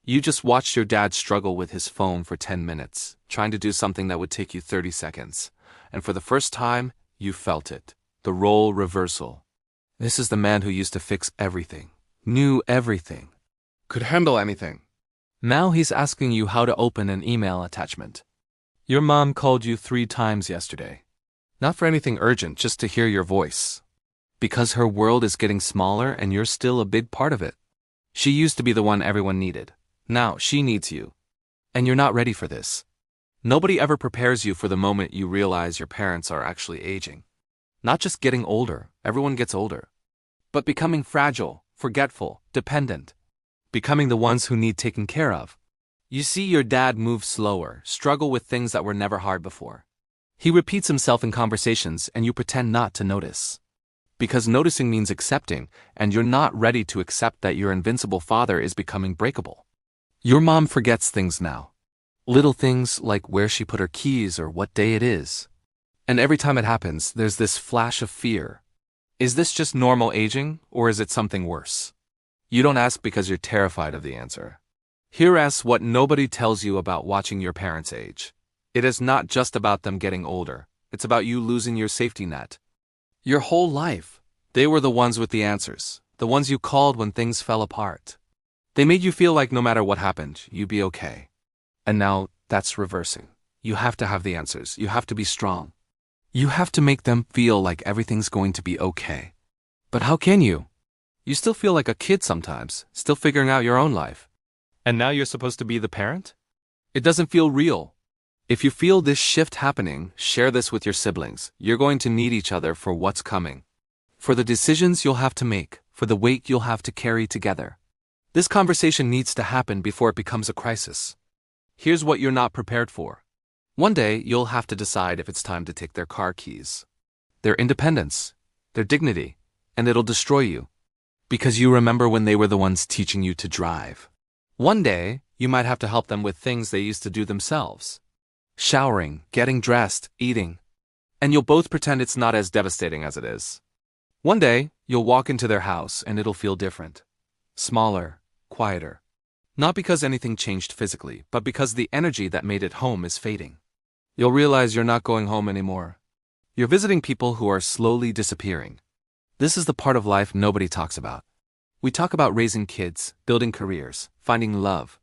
You just watched your dad struggle with his phone for 10 minutes, trying to do something that would take you 30 seconds. And for the first time, you felt it. The role reversal. This is the man who used to fix everything, knew everything, could handle anything. Now he's asking you how to open an email attachment. Your mom called you 3 times yesterday. Not for anything urgent, just to hear your voice. Because her world is getting smaller and you're still a big part of it. She used to be the one everyone needed. Now she needs you. And you're not ready for this. Nobody ever prepares you for the moment you realize your parents are actually aging. Not just getting older, everyone gets older. But becoming fragile, forgetful, dependent. Becoming the ones who need taken care of. You see your dad move slower, struggle with things that were never hard before. He repeats himself in conversations and you pretend not to notice. Because noticing means accepting, and you're not ready to accept that your invincible father is becoming breakable. Your mom forgets things now. Little things like where she put her keys or what day it is. And every time it happens, there's this flash of fear. Is this just normal aging, or is it something worse? You don't ask because you're terrified of the answer. Here's what nobody tells you about watching your parents age. It is not just about them getting older. It's about you losing your safety net. Your whole life, they were the ones with the answers, the ones you called when things fell apart. They made you feel like no matter what happened, you'd be okay. And now, that's reversing. You have to have the answers. You have to be strong. You have to make them feel like everything's going to be okay. But how can you? You still feel like a kid sometimes, still figuring out your own life. And now you're supposed to be the parent? It doesn't feel real. If you feel this shift happening, share this with your siblings. You're going to need each other for what's coming. For the decisions you'll have to make, for the weight you'll have to carry together. This conversation needs to happen before it becomes a crisis. Here's what you're not prepared for. One day, you'll have to decide if it's time to take their car keys, their independence, their dignity, and it'll destroy you. Because you remember when they were the ones teaching you to drive. One day, you might have to help them with things they used to do themselves. Showering, getting dressed, eating. And you'll both pretend it's not as devastating as it is. One day, you'll walk into their house and it'll feel different. Smaller, quieter. Not because anything changed physically, but because the energy that made it home is fading. You'll realize you're not going home anymore. You're visiting people who are slowly disappearing. This is the part of life nobody talks about. We talk about raising kids, building careers, finding love.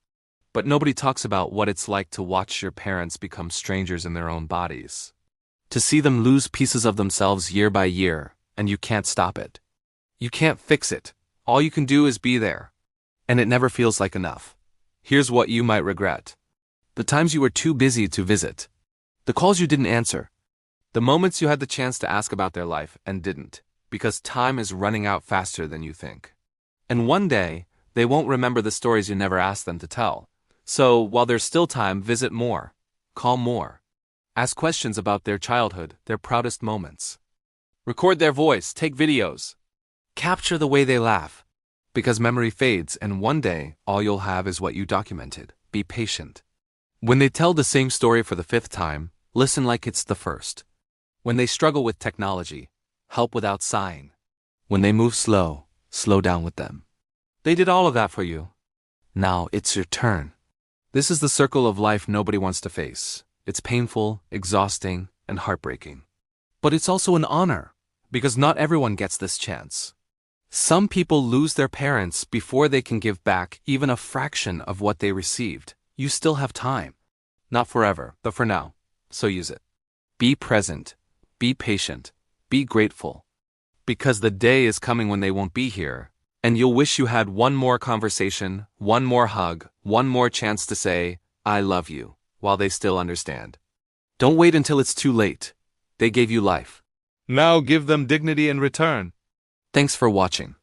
But nobody talks about what it's like to watch your parents become strangers in their own bodies. To see them lose pieces of themselves year by year, and you can't stop it. You can't fix it. All you can do is be there. And it never feels like enough. Here's what you might regret. The times you were too busy to visit. The calls you didn't answer. The moments you had the chance to ask about their life and didn't, because time is running out faster than you think. And one day, they won't remember the stories you never asked them to tell. So, while there's still time, visit more. Call more. Ask questions about their childhood, their proudest moments. Record their voice, take videos. Capture the way they laugh. Because memory fades, and one day, all you'll have is what you documented. Be patient. When they tell the same story for the 5th time, listen like it's the first. When they struggle with technology, help without sighing. When they move slow, slow down with them. They did all of that for you. Now it's your turn. This is the circle of life nobody wants to face. It's painful, exhausting, and heartbreaking. But it's also an honor, because not everyone gets this chance. Some people lose their parents before they can give back even a fraction of what they received. You still have time. Not forever, but for now. So use it. Be present. Be patient. Be grateful. Because the day is coming when they won't be here, and you'll wish you had one more conversation, one more hug, one more chance to say, I love you, while they still understand. Don't wait until it's too late. They gave you life. Now give them dignity in return. Thanks for watching.